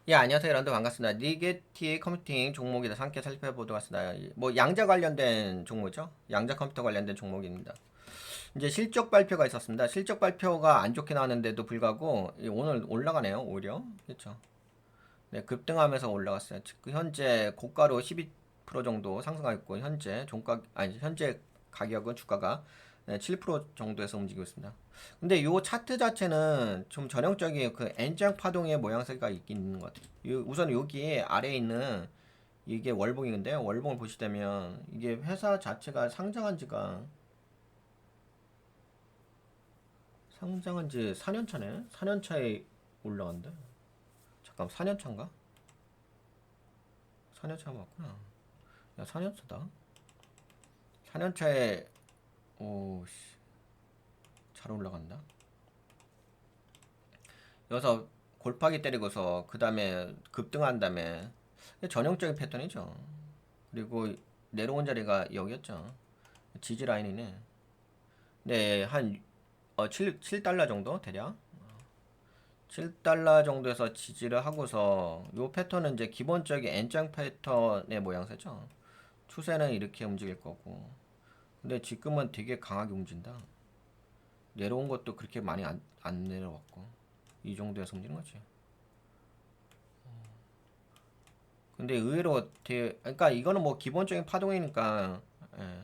예, 안녕하세요. 여러분들 반갑습니다. 리게티 컴퓨팅 종목이다. 함께 살펴보도록 하겠습니다. 뭐 양자 관련된 종목이죠. 양자 컴퓨터 관련된 종목입니다. 이제 실적 발표가 있었습니다. 실적 발표가 안 좋게 나왔는데도 불구하고 오늘 올라가네요. 오히려 그렇죠. 네, 급등하면서 올라갔어요. 지금 현재 고가로 12% 정도 상승하고 있고 현재 종가 아니 현재 가격은 주가가 7% 정도에서 움직이고 있습니다. 근데 요 차트 자체는 좀 전형적인 그 N장 파동의 모양새가 있긴 있는 것 같아요. 우선 여기 아래에 있는 이게 월봉인데 월봉을 보시다면 이게 회사 자체가 상장한 지 4년 차네. 4년 차에 올라간다. 잠깐 4년 차인가? 4년 차 맞구나. 야, 4년 차다. 4년 차에 오, 씨, 잘 올라간다. 여기서 골파기 때리고서 그 다음에 급등한 다음에 전형적인 패턴이죠. 그리고 내려온 자리가 여기였죠. 지지 라인이네. 네, 한 7달러 정도 대략. 7달러 정도에서 지지를 하고서 요 패턴은 이제 기본적인 N장 패턴의 모양새죠. 추세는 이렇게 움직일 거고. 근데 지금은 되게 강하게 움직인다. 내려온 것도 그렇게 많이 안 내려왔고. 이 정도에서 움직이는 거지. 근데 의외로 그러니까 이거는 뭐 기본적인 파동이니까 예.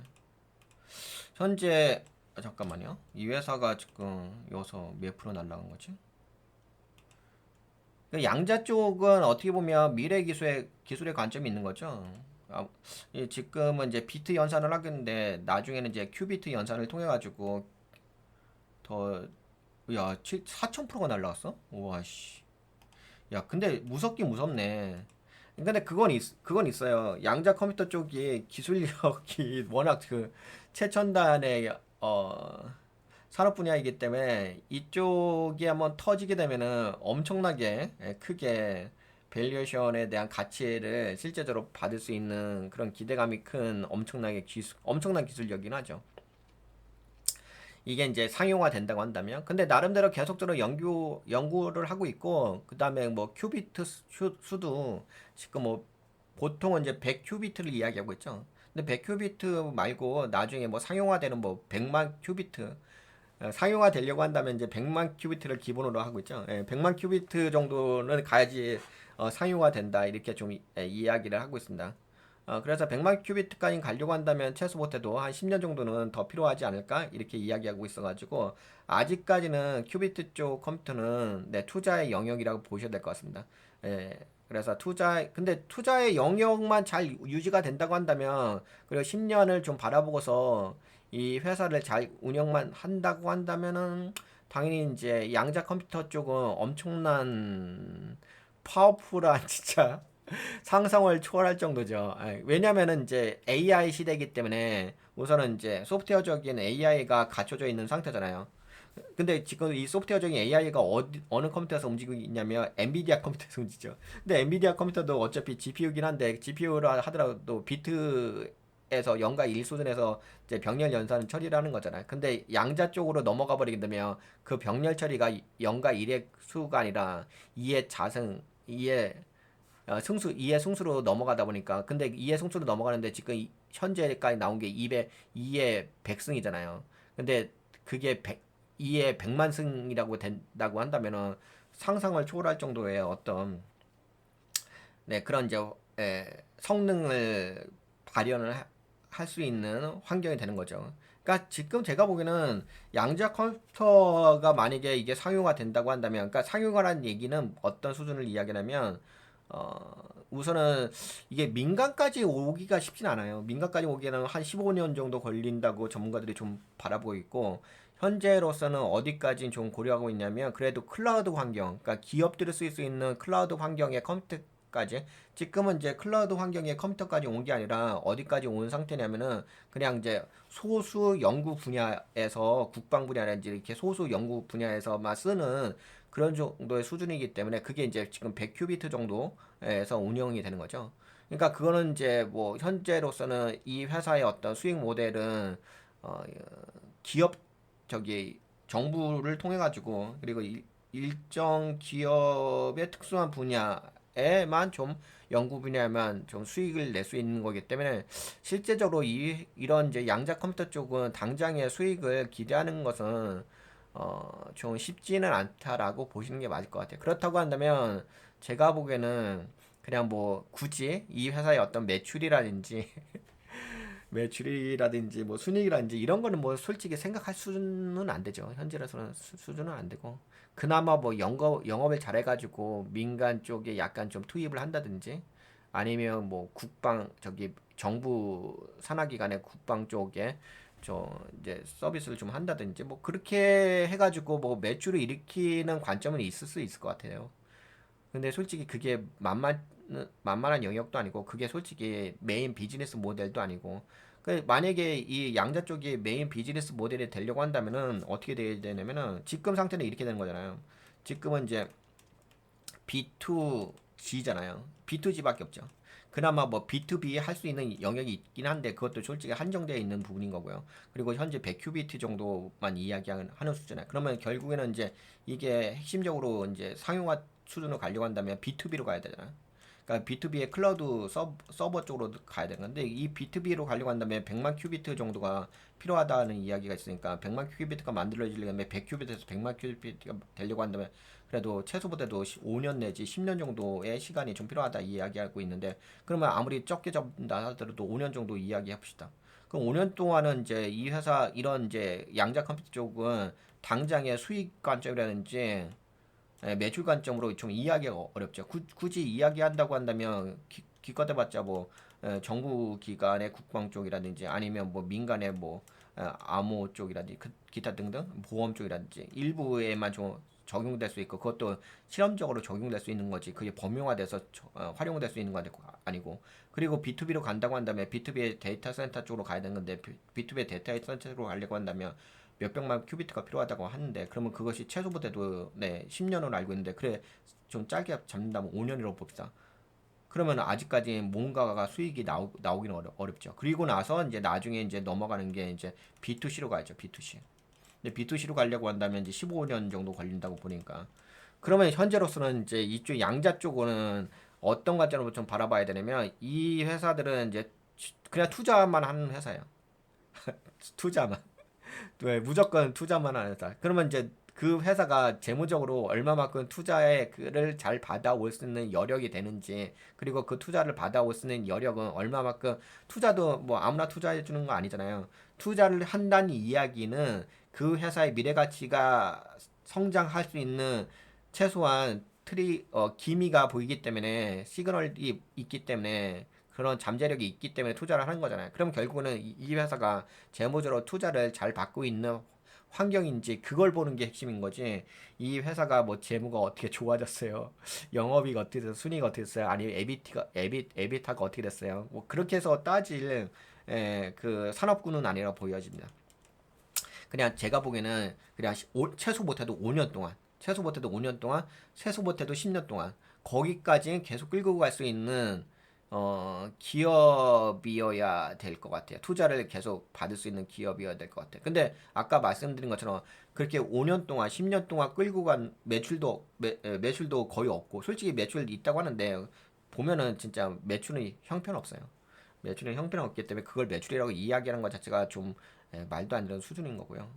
현재 잠깐만요. 이 회사가 지금 여기서 몇 프로 날라간 거지? 그 양자 쪽은 어떻게 보면 미래 기술의 관점이 있는 거죠. 지금은 이제 비트 연산을 하겠는데 나중에는 이제 큐비트 연산을 통해 가지고 더 4,000%가 날라갔어? 우와 씨. 야, 근데 무섭긴 무섭네. 근데 그건 있어요. 양자 컴퓨터 쪽이 기술력이 워낙 그 최첨단의 산업 분야이기 때문에 이쪽이 한번 터지게 되면은 엄청나게 크게 밸류에이션에 대한 가치를 실제적으로 받을 수 있는 그런 기대감이 큰 엄청난 기술력이긴 하죠. 이게 이제 상용화 된다고 한다면 근데 나름대로 계속적으로 연구를 하고 있고 그다음에 뭐 큐비트 수도 지금 뭐 보통은 이제 100큐비트를 이야기하고 있죠. 근데 100큐비트 말고 나중에 뭐 상용화되는 뭐 100만 큐비트 상용화 되려고 한다면 이제 100만 큐비트를 기본으로 하고 있죠. 100만 큐비트 정도는 가야지 상용화 된다 이렇게 좀 이야기를 하고 있습니다. 그래서 100만 큐비트까지 가려고 한다면 최소 못해도 한 10년 정도는 더 필요하지 않을까 이렇게 이야기하고 있어가지고 아직까지는 큐비트 쪽 컴퓨터는 네, 투자의 영역이라고 보셔야 될 것 같습니다. 예, 그래서 근데 투자의 영역만 잘 유지가 된다고 한다면 그리고 10년을 좀 바라보고서 이 회사를 잘 운영만 한다고 한다면은 당연히 이제 양자 컴퓨터 쪽은 엄청난 파워풀한 진짜 상상을 초월할 정도죠. 왜냐면은 이제 AI 시대이기 때문에 우선은 이제 소프트웨어적인 AI가 갖춰져 있는 상태잖아요. 근데 지금 이 소프트웨어적인 AI가 어느 컴퓨터에서 움직이고 있냐면 엔비디아 컴퓨터에서 움직이죠. 근데 엔비디아 컴퓨터도 어차피 GPU긴 한데 GPU라 하더라도 비트에서 0과 1 수준에서 이제 병렬 연산 처리를 하는 거잖아요. 근데 양자 쪽으로 넘어가 버리게 되면 그 병렬 처리가 0과 1의 수가 아니라 2의 자승, 2의 승수로 넘어가다 보니까 근데 2의 승수로 넘어가는데 지금 현재까지 나온 게 2의 백승이잖아요. 근데 그게 2의 100만 승이라고 된다고 한다면은 상상을 초월할 정도의 어떤 네, 그런 이제 성능을 발현을 할 수 있는 환경이 되는 거죠. 그러니까 지금 제가 보기에는 양자 컴퓨터가 만약에 이게 상용화 된다고 한다면, 그러니까 상용화라는 얘기는 어떤 수준을 이야기하냐면, 우선은 이게 민간까지 오기가 쉽진 않아요. 민간까지 오기에는 한 15년 정도 걸린다고 전문가들이 좀 바라보고 있고, 현재로서는 어디까지 좀 고려하고 있냐면, 그래도 클라우드 환경, 그러니까 기업들이 쓸 수 있는 클라우드 환경의 컴퓨터까지 지금은 이제 클라우드 환경에 컴퓨터까지 온 게 아니라 어디까지 온 상태냐면은 그냥 이제 소수 연구 분야에서 국방 분야라든지 이렇게 소수 연구 분야에서만 쓰는 그런 정도의 수준이기 때문에 그게 이제 지금 100큐비트 정도에서 운영이 되는 거죠. 그러니까 그거는 이제 뭐 현재로서는 이 회사의 어떤 수익 모델은 기업 정부를 통해 가지고 그리고 일정 기업의 특수한 분야에 분야에만 좀 연구 분야에만 좀 수익을 낼 수 있는 거기 때문에 실제적으로 이런 이제 양자 컴퓨터 쪽은 당장의 수익을 기대하는 것은 좀 쉽지는 않다라고 보시는 게 맞을 것 같아요. 그렇다고 한다면 제가 보기에는 그냥 뭐 굳이 이 회사의 어떤 매출이라든지 매출이라든지 뭐 순이익이라든지 이런 거는 뭐 솔직히 생각할 수준은 안 되죠. 현재로서는 수준은 안 되고 그나마 뭐 영업을 잘해가지고 민간 쪽에 약간 좀 투입을 한다든지 아니면 뭐 국방 저기 정부 산하기관의 국방 쪽에 저 이제 서비스를 좀 한다든지 뭐 그렇게 해가지고 뭐 매출을 일으키는 관점은 있을 수 있을 것 같아요. 근데 솔직히 그게 만만한 영역도 아니고 그게 솔직히 메인 비즈니스 모델도 아니고 만약에 이 양자 쪽이 메인 비즈니스 모델이 되려고 한다면은 어떻게 돼야 되냐면은 지금 상태는 이렇게 되는 거잖아요. 지금은 이제 B2G잖아요. B2G밖에 없죠. 그나마 뭐 B2B 할 수 있는 영역이 있긴 한데 그것도 솔직히 한정되어 있는 부분인 거고요. 그리고 현재 100큐비트 정도만 이야기하는 수준이에요. 그러면 결국에는 이제 이게 핵심적으로 이제 상용화 수준으로 가려고 한다면 B2B로 가야 되잖아요. 그러니까 B2B의 클라우드 서버 쪽으로 가야 되는 건데 이 B2B로 가려고 한다면 100만 큐비트 정도가 필요하다는 이야기가 있으니까 100만 큐비트가 만들어지려면 100큐비트에서 100만 큐비트가 되려고 한다면 그래도 최소보다도 5년 내지 10년 정도의 시간이 좀 필요하다 이야기하고 있는데 그러면 아무리 적게 잡는다 하더라도 5년 정도 이야기해 봅시다. 그럼 5년 동안은 이제 이 회사 이런 이제 양자 컴퓨터 쪽은 당장의 수익 관점이라든지 매출 관점으로 좀 이야기가 어렵죠. 굳이 이야기한다고 한다면 기껏 해봤자 뭐 정부 기관의 국방 쪽이라든지 아니면 뭐 민간의 뭐 암호 쪽이라든지 기타 등등 보험 쪽이라든지 일부에만 좀 적용될 수 있고 그것도 실험적으로 적용될 수 있는 거지 그게 범용화돼서 활용될 수 있는 거 아니고 그리고 B2B로 간다고 한다면 B2B의 데이터 센터 쪽으로 가야 되는 건데 B2B의 데이터 센터로 가려고 한다면 몇백만 큐비트가 필요하다고 하는데 그러면 그것이 최소보다도 네 10년으로 알고 있는데 그래 좀 짧게 잡는다면 5년이라고 봅시다. 그러면 아직까지 뭔가가 수익이 나오기는 어렵죠. 그리고 나서 이제 나중에 이제 넘어가는 게 이제 B2C로 가야죠. B2C. 근데 B2C로 가려고 한다면 이제 15년 정도 걸린다고 보니까 그러면 현재로서는 이제 이쪽 양자 쪽은 어떤 관점으로 좀 바라봐야 되냐면 이 회사들은 이제 그냥 투자만 하는 회사예요. 투자만. 네, 무조건 투자만 하는 회사. 그러면 이제 그 회사가 재무적으로 얼마만큼 투자를 잘 받아올 수 있는 여력이 되는지, 그리고 그 투자를 받아올 수 있는 여력은 얼마만큼 투자도 뭐 아무나 투자해 주는 거 아니잖아요. 투자를 한다는 이야기는 그 회사의 미래 가치가 성장할 수 있는 최소한 기미가 보이기 때문에 시그널이 있기 때문에 그런 잠재력이 있기 때문에 투자를 하는 거잖아요. 그럼 결국은 이 회사가 재무적으로 투자를 잘 받고 있는 환경인지 그걸 보는 게 핵심인 거지. 이 회사가 뭐 재무가 어떻게 좋아졌어요? 영업이익 어떻게 됐어요? 순이익 어떻게 됐어요? 아니면 에비타가 어떻게 됐어요? 뭐 그렇게 해서 따질 그 산업군은 아니라 보여집니다. 그냥 제가 보기에는 그냥 최소 못해도 5년 동안, 최소 못해도 5년 동안, 최소 못해도 10년 동안 거기까지 계속 끌고 갈 수 있는 기업이어야 될 것 같아요. 투자를 계속 받을 수 있는 기업이어야 될 것 같아요. 근데 아까 말씀드린 것처럼 그렇게 5년 동안, 10년 동안 끌고 간 매출도 거의 없고, 솔직히 매출 있다고 하는데 보면은 진짜 매출은 형편없어요. 매출은 형편없기 때문에 그걸 매출이라고 이야기하는 것 자체가 좀 말도 안 되는 수준인 거고요.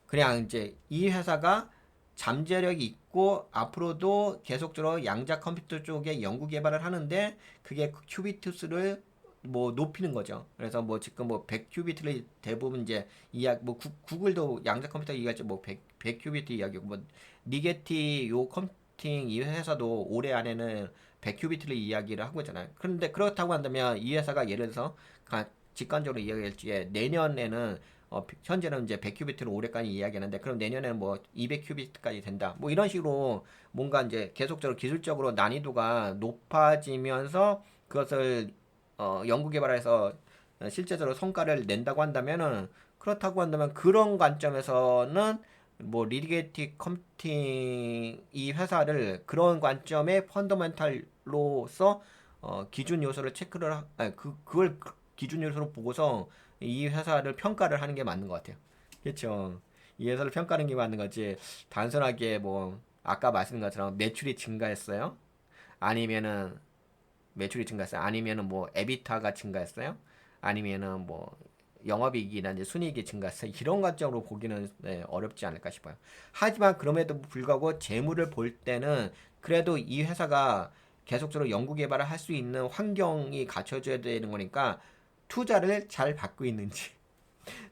그냥 이제 이 회사가 잠재력이 있고 앞으로도 계속적으로 양자 컴퓨터 쪽에 연구 개발을 하는데 그게 큐비트 수를 뭐 높이는 거죠. 그래서 뭐 지금 뭐 100큐비트를 대부분 이제 이야기 뭐 구글도 양자 컴퓨터 이야기할 뭐 100큐비트 이야기고 뭐 리게티 요 컴퓨팅 이 회사도 올해 안에는 100큐비트를 이야기를 하고 있잖아요. 그런데 그렇다고 한다면 이 회사가 예를 들어서 직관적으로 이야기할지에 내년에는 현재는 이제 100큐비트를 올해까지 이야기하는데 그럼 내년에는 뭐 200큐비트까지 된다. 뭐 이런 식으로 뭔가 이제 계속적으로 기술적으로 난이도가 높아지면서 그것을 연구 개발해서 실제적으로 성과를 낸다고 한다면은 그렇다고 한다면 그런 관점에서는 뭐 리게티 컴퓨팅 이 회사를 그런 관점의 펀더멘탈로서 기준 요소를 아니, 그걸 기준 요소로 보고서 이 회사를 평가를 하는 게 맞는 것 같아요. 그렇죠. 이 회사를 평가하는 게 맞는 거지. 단순하게 뭐 아까 말씀드린 것처럼 매출이 증가했어요. 아니면은 매출이 증가했어요? 아니면은 뭐 에비타가 증가했어요? 아니면은 뭐 영업이익이나 이제 순이익이 증가했어요? 이런 관점으로 보기는 네, 어렵지 않을까 싶어요. 하지만 그럼에도 불구하고 재물을 볼 때는 그래도 이 회사가 계속적으로 연구 개발을 할 수 있는 환경이 갖춰져야 되는 거니까 투자를 잘 받고 있는지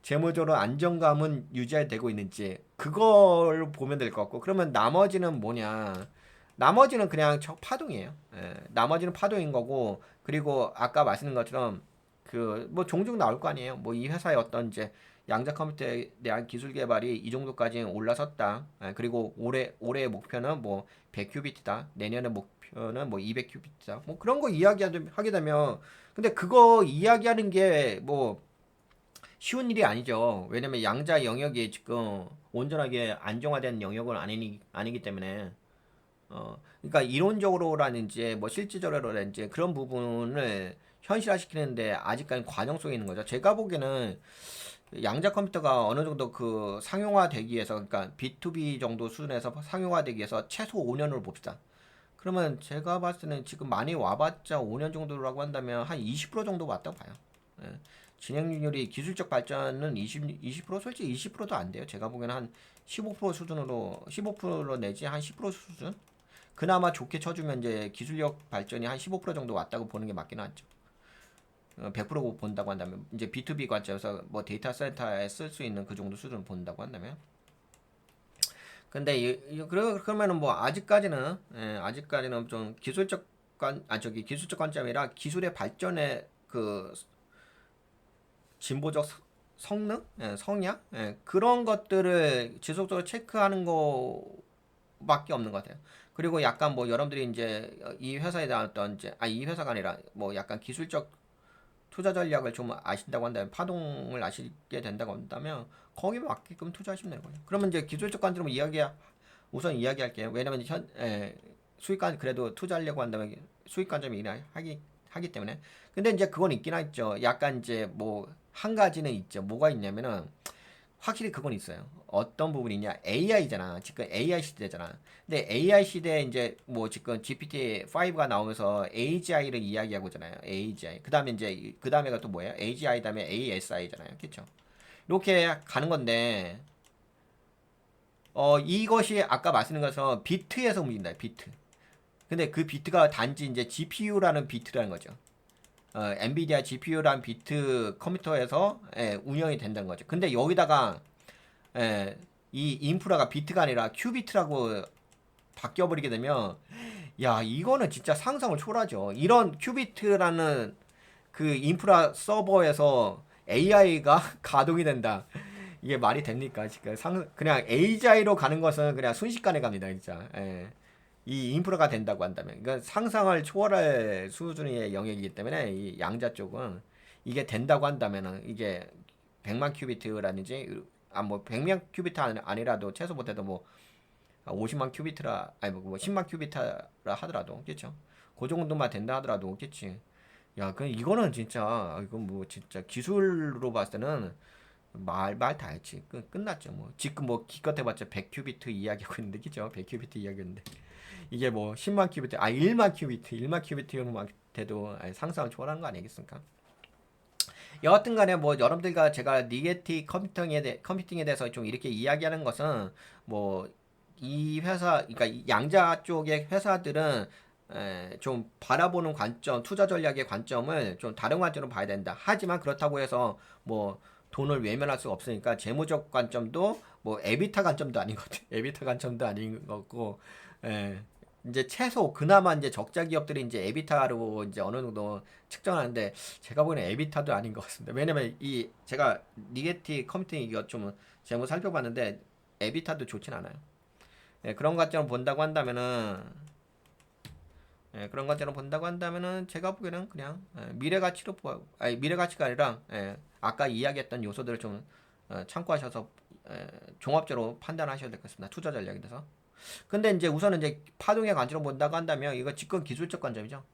재무적으로 안정감은 유지되고 있는지 그걸 보면 될 것 같고 그러면 나머지는 뭐냐 나머지는 그냥 파동이에요. 예, 나머지는 파동인 거고 그리고 아까 말씀드린 것처럼 그 뭐 종종 나올 거 아니에요. 뭐 이 회사의 어떤 이제 양자 컴퓨터에 대한 기술 개발이 이 정도까지 올라섰다. 예, 그리고 올해의 목표는 뭐 100큐비트다. 내년의 목표는 뭐 200큐비트다. 뭐 그런 거 이야기하게 되면 근데 그거 이야기하는 게뭐 쉬운 일이 아니죠. 왜냐면 양자 영역이 지금 온전하게 안정화된 영역은 아니기 때문에 그러니까 이론적으로라든지 뭐 실질적으로라든지 그런 부분을 현실화시키는데 아직까지 과정 속에 있는 거죠. 제가 보기에는 양자 컴퓨터가 어느 정도 그 상용화되기 위해서 그러니까 B2B 정도 수준에서 상용화되기 위해서 최소 5년을 봅시다. 그러면 제가 봤을 때는 지금 많이 와봤자 5년 정도라고 한다면 한 20% 정도 왔다고 봐요. 예. 진행률이 기술적 발전은 20% 솔직히 20%도 안 돼요. 제가 보기에는 한 15% 수준으로 15% 내지 한 10% 수준? 그나마 좋게 쳐주면 이제 기술력 발전이 한 15% 정도 왔다고 보는 게 맞긴 하죠. 100% 본다고 한다면 이제 B2B 관점에서 뭐 데이터 센터에 쓸 수 있는 그 정도 수준을 본다고 한다면 근데 그러면은 뭐 아직까지는 아직까지는 좀 기술적 관점이라 기술의 발전의 그 진보적 성능, 성향 그런 것들을 지속적으로 체크하는 거밖에 없는 것 같아요. 그리고 약간 뭐 여러분들이 이제 이 회사에 대한 어떤 이제 이 회사가 아니라 뭐 약간 기술적 투자 전략을 좀 아신다고 한다면 파동을 아시게 된다고 한다면 거기에 맞게끔 투자하시면 되는 거예요. 그러면 이제 기술적 관점으로 우선 이야기할게요. 왜냐면 수익관 그래도 투자하려고 한다면 수익 관점이 하기 때문에. 근데 이제 그건 있긴 하죠. 약간 이제 뭐 한 가지는 있죠. 뭐가 있냐면은 확실히 그건 있어요. 어떤 부분이냐? AI잖아. 지금 AI 시대잖아. 근데 AI 시대에 이제 뭐 지금 GPT-5가 나오면서 AGI를 이야기하고 있잖아요. AGI. 그다음에 이제 그다음에가 또 뭐예요? AGI 다음에 ASI잖아요. 그렇죠? 이렇게 가는 건데 이것이 아까 말씀드린 것처럼 비트에서 움직인다. 비트. 근데 그 비트가 단지 이제 GPU라는 비트라는 거죠. 엔비디아 GPU라는 비트 컴퓨터에서 운영이 된다는 거죠. 근데 여기다가 이 인프라가 비트가 아니라 큐비트라고 바뀌어버리게 되면 야 이거는 진짜 상상을 초월하죠. 이런 큐비트라는 그 인프라 서버에서 AI가 가동이 된다. 이게 말이 됩니까? 지금 그냥 AGI로 가는 것은 그냥 순식간에 갑니다, 진짜. 이 인프라가 된다고 한다면, 그러니까 상상을 초월할 수준의 영역이기 때문에 이 양자 쪽은 이게 된다고 한다면은 이게 100만 큐비트라든지 뭐 100만 큐비트 아니라도 최소 못해도 뭐 50만 큐비트라 아니 뭐 10만 큐비트라 하더라도 그렇죠. 그 정도만 된다 하더라도 그렇지. 야, 그 이거는 진짜 이건 뭐 진짜 기술로 봤을 때는 말 다 했지. 끝났죠. 뭐 지금 뭐 기껏 해봤자 100큐비트 이야기하고 있는데 그죠? 100큐비트 이야기했는데 이게 뭐 10만 큐비트 1만 큐비트만 돼도 상상을 초월하는 거 아니겠습니까? 여하튼 간에 뭐 여러분들과 제가 리게티 컴퓨팅에 대해서 좀 이렇게 이야기하는 것은 뭐 이 회사 그러니까 이 양자 쪽의 회사들은 좀 바라보는 관점, 투자 전략의 관점을 좀 다른 관점으로 봐야 된다. 하지만 그렇다고 해서 뭐 돈을 외면할 수가 없으니까 재무적 관점도 뭐 에비타 관점도 아닌 것 같아. 에비타 관점도 아닌 것 같고 에, 이제 최소 그나마 이제 적자 기업들이 이제 에비타로 이제 어느 정도 측정하는데 제가 보기에는 에비타도 아닌 것 같습니다. 왜냐면 이 제가 리게티 컴퓨팅 이거 좀 재무 살펴봤는데 에비타도 좋진 않아요. 그런 관점을 본다고 한다면은 그런 관점으로 본다고 한다면은 제가 보기에는 그냥 미래 가치로 아니 미래 가치가 아니라 아까 이야기했던 요소들을 좀 참고하셔서 종합적으로 판단하셔야 될 것 같습니다. 투자 전략에 대해서. 근데 이제 우선은 이제 파동의 관점으로 본다고 한다면 이거 집권 기술적 관점이죠.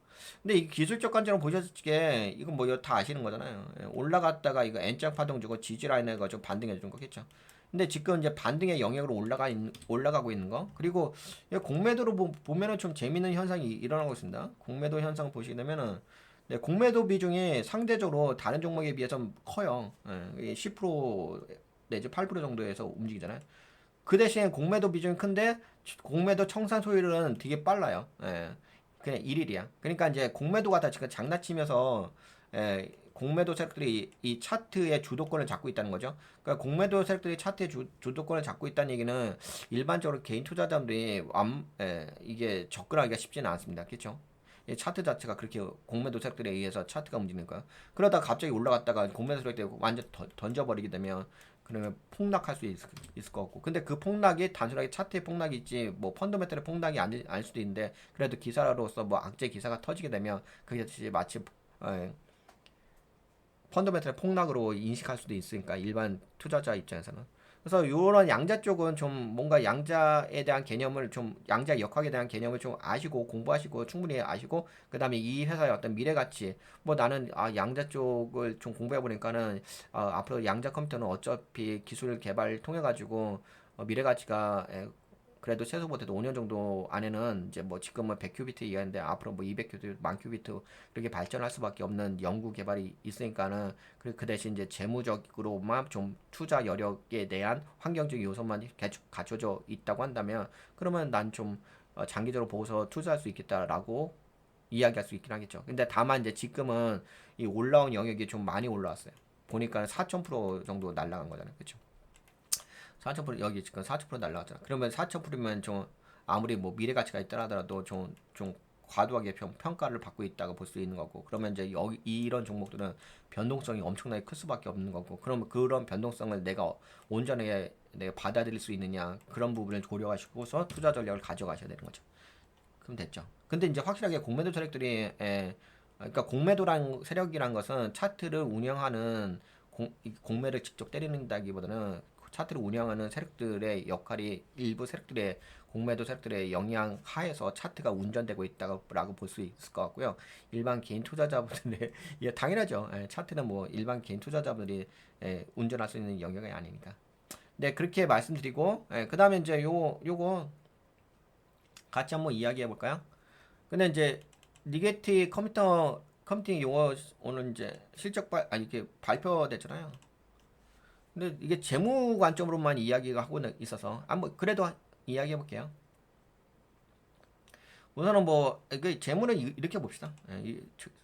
근데 이 기술적 관점으로 보셨을 때 이건 뭐 다 아시는 거잖아요. 올라갔다가 이거 N자 파동 주고 지지 라인에 가지고 반등해 주는 거겠죠. 근데 지금 이제 반등의 영역으로 올라가고 있는 거. 그리고 공매도로 보면은 좀 재밌는 현상이 일어나고 있습니다. 공매도 현상 보시게 되면은 네, 공매도 비중이 상대적으로 다른 종목에 비해서 커요. 예, 10% 내지 8% 정도에서 움직이잖아요. 그 대신 공매도 비중이 큰데 공매도 청산 소율은 되게 빨라요. 예. 그냥 1일이야. 그러니까 이제 공매도가 다 지금 장난치면서 공매도 세력들이 이 차트의 주도권을 잡고 있다는 거죠. 그러니까 공매도 세력들이 차트의 주도권을 잡고 있다는 얘기는 일반적으로 개인 투자자들이 이게 접근하기가 쉽지는 않습니다. 그렇죠? 이 차트 자체가 그렇게 공매도 세력들에 의해서 차트가 움직이는 거야. 그러다 갑자기 올라갔다가 공매도 세력들이 완전 던져버리게 되면 그러면 폭락할 수 있을 것 같고. 근데 그 폭락이 단순하게 차트의 폭락이 있지 뭐 펀더멘털의 폭락이 아닐 수도 있는데 그래도 기사로서 뭐 악재 기사가 터지게 되면 그게 마치 펀더멘털의 폭락으로 인식할 수도 있으니까 일반 투자자 입장에서는. 그래서 이런 양자 쪽은 좀 뭔가 양자에 대한 개념을 좀 양자 역학에 대한 개념을 좀 아시고 공부하시고 충분히 아시고 그다음에 이 회사의 어떤 미래 가치 뭐 나는 양자 쪽을 좀 공부해 보니까는 앞으로 양자 컴퓨터는 어차피 기술 개발 통해 가지고 미래 가치가 그래도 최소 못해도 5년 정도 안에는 이제 뭐 지금은 100큐비트 이하인데 앞으로 뭐 200큐비트, 1000큐비트 이렇게 발전할 수밖에 없는 연구 개발이 있으니까는 그 대신 이제 재무적으로만 좀 투자 여력에 대한 환경적 요소만 갖춰져 있다고 한다면 그러면 난 좀 장기적으로 보고서 투자할 수 있겠다라고 이야기할 수 있긴 하겠죠. 근데 다만 이제 지금은 이 올라온 영역이 좀 많이 올라왔어요. 보니까 4,000% 정도 날라간 거잖아요. 그렇죠? 4,000% 여기 지금 4,000% 날라갔잖아. 그러면 4,000%면 좀 아무리 뭐 미래 가치가 있다 하더라도 좀 과도하게 평가를 받고 있다고 볼 수 있는 거고. 그러면 이제 여기 이런 종목들은 변동성이 엄청나게 클 수밖에 없는 거고. 그러면 그런 변동성을 내가 온전하게 내가 받아들일 수 있느냐 그런 부분을 고려하시고서 투자 전략을 가져가셔야 되는 거죠. 그럼 됐죠. 근데 이제 확실하게 공매도 세력들이 그러니까 공매도란 세력이란 것은 차트를 운영하는 공매를 직접 때리는다기보다는 차트를 운영하는 세력들의 역할이 일부 세력들의 공매도 세력들의 영향 하에서 차트가 운전되고 있다고 볼 수 있을 것 같고요. 일반 개인 투자자분들의 예, 당연하죠. 차트는 뭐 일반 개인 투자자분들이 운전할 수 있는 영역이 아니니까. 네, 그렇게 말씀드리고 그 다음에 이제 요거 같이 한번 이야기해 볼까요? 근데 이제 리게티 컴퓨팅 용어 오늘 이제 이렇게 발표됐잖아요. 근데 이게 재무 관점으로만 이야기가 하고 있어서 한번 그래도 이야기해 볼게요. 우선은 뭐 그 재무는 이렇게 봅시다.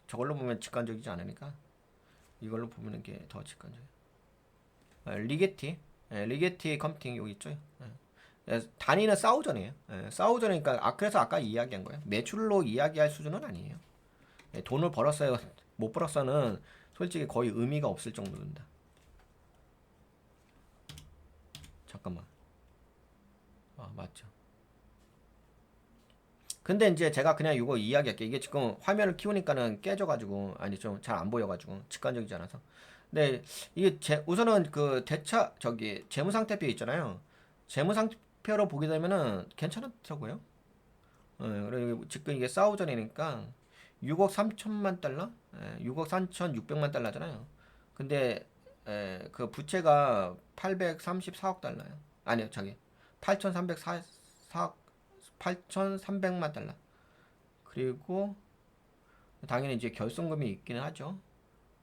저걸로 보면 직관적이지 않으니까 이걸로 보면 게 더 직관적이에요. 리게티 컴퓨팅 여기 있죠. 단위는 사우전이에요. 사우전이니까 그래서 아까 이야기한 거예요. 매출로 이야기할 수준은 아니에요. 돈을 벌었어요, 못 벌었어는 솔직히 거의 의미가 없을 정도입니다. 잠깐만. 맞죠. 근데 이제 제가 그냥 이거 이야기할게. 이게 지금 화면을 키우니까는 깨져가지고 아니 좀 잘 안 보여가지고 직관적이지 않아서. 근데 이게 우선은 그 재무상태표 있잖아요. 재무상태표로 보게 되면은 괜찮더라고요. 그리고 지금 이게 사우전이니까 6억 3천만 달러? 6억 3천6백만 달러잖아요. 근데 그 부채가 834억 달러예요. 아니요, 저기 8,304억 8,300만 달러. 그리고 당연히 이제 결손금이 있기는 하죠.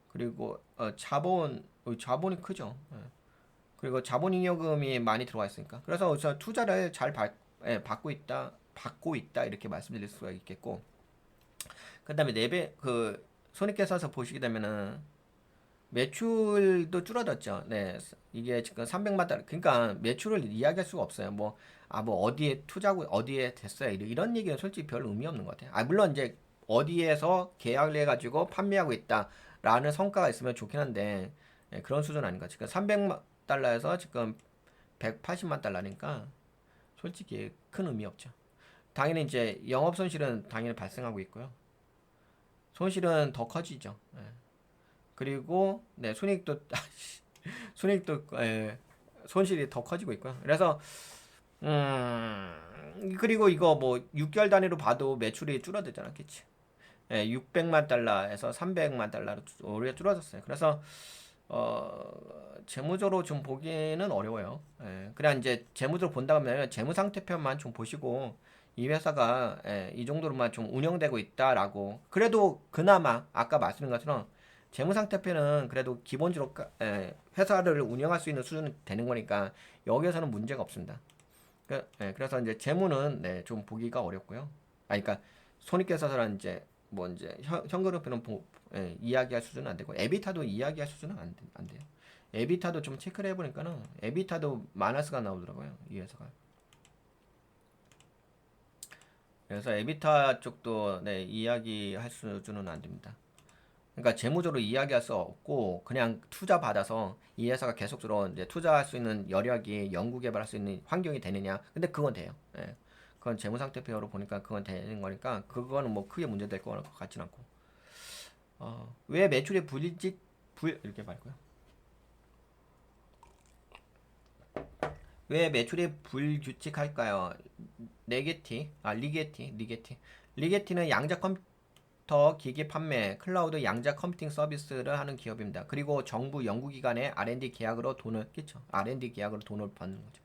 그리고 자본이 크죠. 그리고 자본잉여금이 많이 들어와 있으니까. 그래서 우선 투자를 잘 받고 있다 이렇게 말씀드릴 수가 있겠고. 그다음에 그 손익계산서 보시게 되면은 매출도 줄어들었죠. 네, 이게 지금 300만 달러. 그러니까 매출을 이야기할 수가 없어요. 뭐 어디에 투자고 어디에 됐어요. 이런 얘기는 솔직히 별 의미 없는 것 같아요. 물론 이제 어디에서 계약을 해가지고 판매하고 있다라는 성과가 있으면 좋긴 한데 그런 수준 아닌가. 지금 300만 달러에서 지금 180만 달러니까 솔직히 큰 의미 없죠. 당연히 이제 영업 손실은 당연히 발생하고 있고요. 손실은 더 커지죠. 그리고 네, 순이익도 손실이 더 커지고 있고요. 그래서 그리고 이거 뭐 6개월 단위로 봐도 매출이 줄어들지 않았겠지. 600만 달러에서 300만 달러로 오히려 줄어졌어요. 그래서 재무적으로 좀 보기는 어려워요. 예, 그냥 이제 재무적으로 본다 하면 재무 상태표만 좀 보시고 이 회사가 이 정도로만 좀 운영되고 있다라고. 그래도 그나마 아까 말씀드린 것처럼 재무 상태표는 그래도 기본적으로 회사를 운영할 수 있는 수준은 되는 거니까 여기에서는 문제가 없습니다. 그래서 이제 재무는 좀 보기가 어렵고요. 그러니까 손익계산서는 이제 뭐 이제 현금흐름표는 이야기할 수준은 안 되고 에비타도 이야기할 수준은 안 돼요. 에비타도 좀 체크를 해보니까는 에비타도 마이너스가 나오더라고요. 이 회사가. 그래서 에비타 쪽도 이야기할 수준은 안 됩니다. 그러니까 재무적으로 이야기할 수 없고 그냥 투자 받아서 이 회사가 계속적으로 이제 투자할 수 있는 여력이 연구 개발할 수 있는 환경이 되느냐? 근데 그건 돼요. 예. 그건 재무 상태표로 보니까 그건 되는 거니까 그거는 뭐 크게 문제될 것 같진 않고. 왜 매출이 불 이렇게 말고요. 왜 매출이 불규칙할까요? 리게티는 양자 컴퓨터 기기 판매, 클라우드 양자 컴퓨팅 서비스를 하는 기업입니다. 그리고 정부 연구기관의 R&D 계약으로 돈을 끼쳐. R&D 계약으로 돈을 받는 거죠.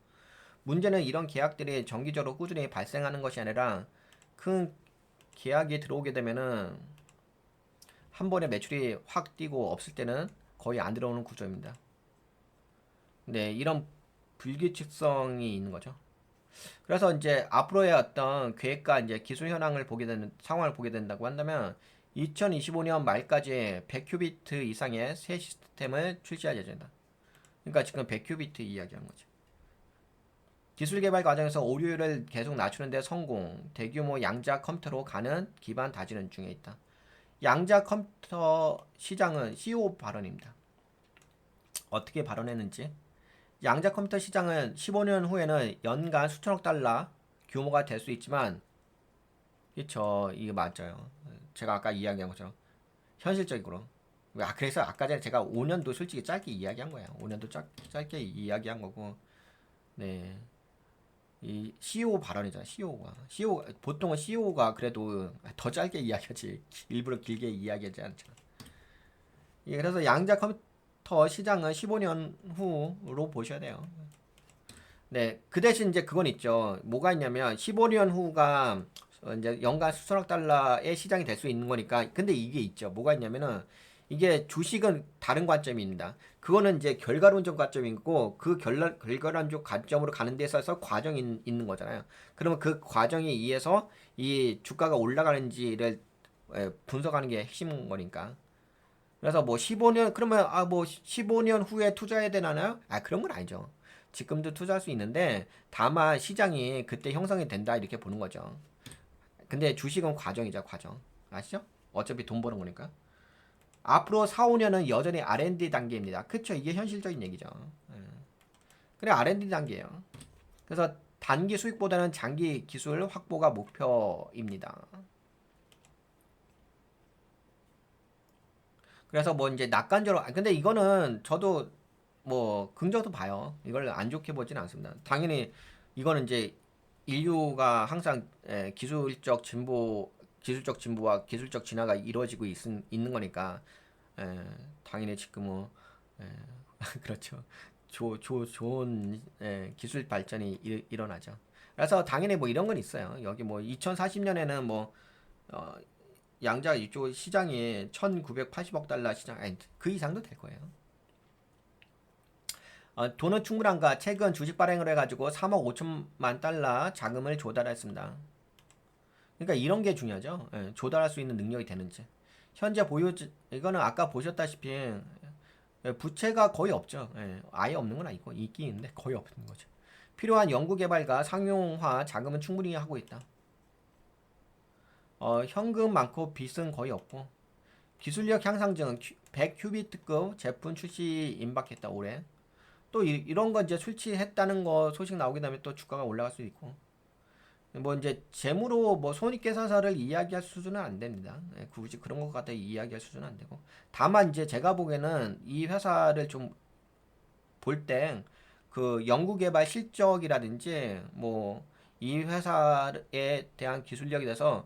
문제는 이런 계약들이 정기적으로 꾸준히 발생하는 것이 아니라 큰 계약이 들어오게 되면은 한 번에 매출이 확 뛰고 없을 때는 거의 안 들어오는 구조입니다. 네, 이런 불규칙성이 있는 거죠. 그래서 이제 앞으로의 어떤 계획과 이제 기술 현황을 보게 되는 상황을 보게 된다고 한다면 2025년 말까지 100큐비트 이상의 새 시스템을 출시할 예정이다. 그러니까 지금 100큐비트 이야기한 거죠. 기술 개발 과정에서 오류를 계속 낮추는데 성공, 대규모 양자 컴퓨터로 가는 기반 다지는 중에 있다. 양자 컴퓨터 시장은 CEO 발언입니다. 어떻게 발언했는지. 양자 컴퓨터 시장은 15년 후에는 연간 수천억 달러 규모가 될 수 있지만, 그쵸, 이게 맞아요. 제가 아까 이야기한 것처럼 현실적으로. 그래서 아까 전에 제가 5년도 솔직히 짧게 이야기한 거예요. 5년도 짧게 이야기한 거고, 네. 이 CEO 발언이잖아. CEO 보통은 CEO가 그래도 더 짧게 이야기하지. 일부러 길게 이야기하지 않잖아. 예, 그래서 양자 컴퓨터 시장은 15년 후로 보셔야 돼요. 네, 그 대신 이제 그건 있죠. 뭐가 있냐면 15년 후가 이제 연간 수천억 달러의 시장이 될 수 있는 거니까. 근데 이게 있죠. 뭐가 있냐면은 이게 주식은 다른 관점입니다. 그거는 이제 결과론적 관점이고 그 결과론적 관점으로 가는 데 있어서 과정이 있는 거잖아요. 그러면 그 과정에 의해서 이 주가가 올라가는지를 분석하는 게 핵심인 거니까. 그래서 뭐 15년 그러면 뭐 15년 후에 투자해야 되나요? 그런 건 아니죠. 지금도 투자할 수 있는데 다만 시장이 그때 형성이 된다 이렇게 보는 거죠. 근데 주식은 과정이죠, 과정. 아시죠? 어차피 돈 버는 거니까. 앞으로 4, 5년은 여전히 R&D 단계입니다. 그쵸? 이게 현실적인 얘기죠. 예. 그래, R&D 단계예요. 그래서 단기 수익보다는 장기 기술 확보가 목표입니다. 그래서 뭐 이제 낙관적으로 근데 이거는 저도 뭐 긍정도 봐요. 이걸 안 좋게 보진 않습니다. 당연히 이거는 이제 인류가 항상 기술적 진보와 기술적 진화가 이루어지고 있는 거니까 당연히 지금 뭐 에, 그렇죠. 좋은 기술 발전이 일어나죠. 그래서 당연히 뭐 이런 건 있어요. 여기 뭐 2040년에는 뭐 어, 양자 이쪽 시장이 1980억 달러 시장, 그 이상도 될 거예요. 돈은 충분한가? 최근 주식 발행을 해가지고 3억 5천만 달러 자금을 조달했습니다. 그러니까 이런 게 중요하죠. 조달할 수 있는 능력이 되는지. 현재 이거는 아까 보셨다시피 부채가 거의 없죠. 아예 없는 건 아니고 있긴 있는데 거의 없는 거죠. 필요한 연구 개발과 상용화 자금은 충분히 하고 있다. 현금 많고 빚은 거의 없고 기술력 향상증 100큐비트급 제품 출시 임박했다 올해. 또 이런 거 이제 출시했다는 거 소식 나오게 되면 또 주가가 올라갈 수 있고 뭐 이제 재무로 뭐 손익계산서를 이야기할 수준은 안 됩니다. 굳이 그런 것 갖다 이야기할 수준은 안 되고 다만 이제 제가 보기에는 이 회사를 좀 볼 때 그 연구개발 실적이라든지 뭐 이 회사에 대한 기술력에 대해서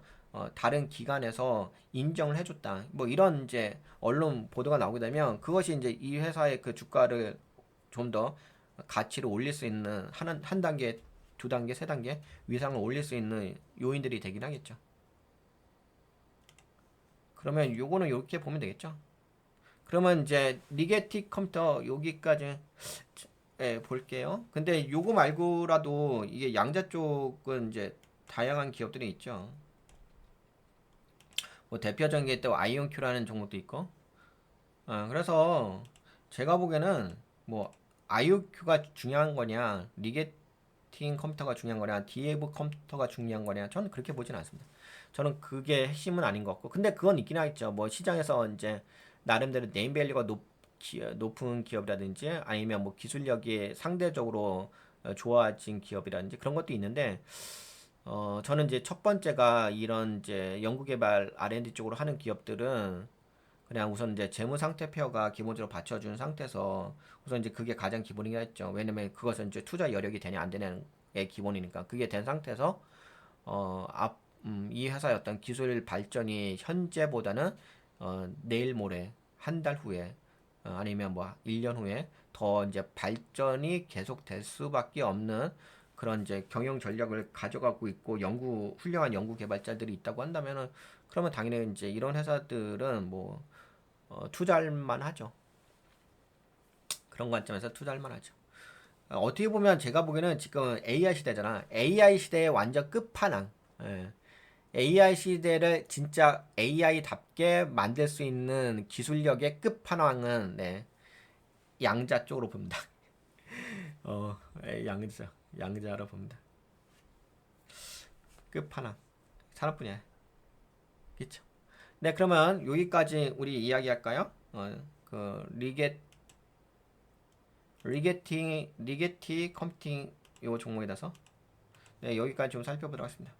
다른 기관에서 인정을 해줬다. 뭐 이런 이제 언론 보도가 나오게 되면 그것이 이제 이 회사의 그 주가를 좀 더 가치를 올릴 수 있는 한 단계, 두 단계, 세 단계 위상을 올릴 수 있는 요인들이 되긴 하겠죠. 그러면 요거는 이렇게 보면 되겠죠. 그러면 이제 리게틱 컴퓨터 여기까지 볼게요. 근데 요거 말고라도 이게 양자 쪽은 이제 다양한 기업들이 있죠. 뭐 대표적인 게 또 아이온큐라는 종목도 있고. 그래서 제가 보기에는 뭐 아이온큐가 중요한 거냐, 리게팅 컴퓨터가 중요한 거냐, 디에브 컴퓨터가 중요한 거냐, 저는 그렇게 보진 않습니다. 저는 그게 핵심은 아닌 것 같고, 근데 그건 있긴 하겠죠. 뭐 시장에서 이제 나름대로 네임밸류가 높은 기업이라든지 아니면 뭐 기술력이 상대적으로 좋아진 기업이라든지 그런 것도 있는데, 저는 이제 첫 번째가 이런 이제 연구개발 R&D 쪽으로 하는 기업들은 그냥 우선 이제 재무 상태표가 기본적으로 받쳐준 상태에서 우선 이제 그게 가장 기본이겠죠. 왜냐면 그것은 이제 투자 여력이 되냐 안 되냐는 게 기본이니까 그게 된 상태에서 이 회사의 어떤 기술 발전이 현재보다는 내일 모레 한 달 후에 아니면 뭐 1년 후에 더 이제 발전이 계속될 수밖에 없는 그런 이제 경영 전략을 가져가고 있고 훌륭한 연구 개발자들이 있다고 한다면은 그러면 당연히 이제 이런 회사들은 뭐 투자할 만하죠. 그런 관점에서 투자할 만하죠. 어떻게 보면 제가 보기에는 지금 AI 시대잖아. AI 시대의 완전 끝판왕. 예. AI 시대를 진짜 AI답게 만들 수 있는 기술력의 끝판왕은 네, 양자 쪽으로 봅니다. 양자로 봅니다. 끝판왕. 산업분야. 그쵸. 네, 그러면 여기까지 우리 이야기할까요? 그 리게티 컴퓨팅 요 종목에 대해서 네, 여기까지 좀 살펴보도록 하겠습니다.